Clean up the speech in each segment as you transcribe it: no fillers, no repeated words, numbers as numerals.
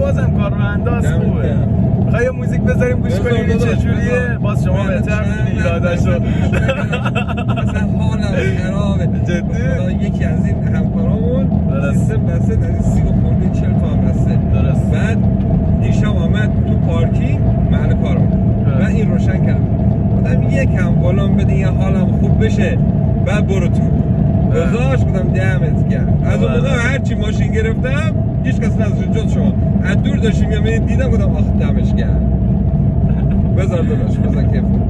بازم کار رو انداز خوبه. میخوای یه موزیک بذاریم گوش کنیم این چجوریه؟ باز شما بهتر میدونی ایرادشو. مثلا حالم خرابه جدی؟ یکی از این همکارامون سیستم بسته از این 30 خورده 40 تا هم بسته. درست. بعد دیشب آمد تو پارکینگ محل کارم. من این روشن کردم. گفتم یکم بالام بده یه حالم خوب بشه. بعد برو تو. گذاشت گفتم دمت گرم. از اون موقع هرچی ماشین گرفتم هیچ کس نداشت جز شما. از دور داشتیم یا دیدم گفتم آخ دمش گرم. بذار داداش بذار کیف کن.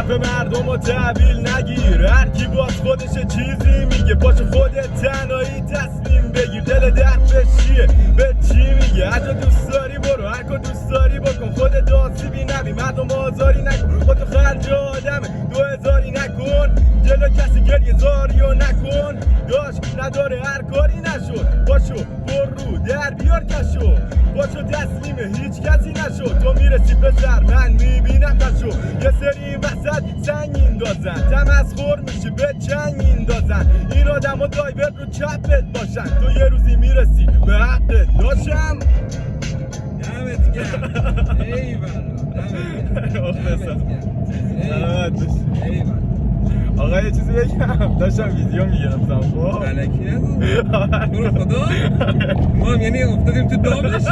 به مردم رو تحویل نگیر، هر کی باز خودش چیزی میگه، پاشو خودت تنهایی تصمیم بگیر، دل دردش چیه به چی میگه، هر جا دوست داری برو، هر کار دوست داری بکن، خودت آسیبی نبی، مردم آزاری نکن، خودتو خرج آدمه 2000 نکن، جلو کسی گریه زاری و نکن، داشت نداره هر کاری نشد، پاشو بر رو در بیار کشو، پاشو تسلیم هیچ کسی نشد، تو میرسی پسر من میبینم کشو، یه سری وسط سنگین دازن، تمسخر میشه به چنگ میندازن، این آدم ها دایور رو چپت باشن، تو یه روزی میرسی به حقت داشم. دمت گرم. ایوالله. آقا یه چیزی بگم، داشتم ویدیو میگرفتم خب الکی نگو برو خدا ما هم یعنی افتادیم تو دامش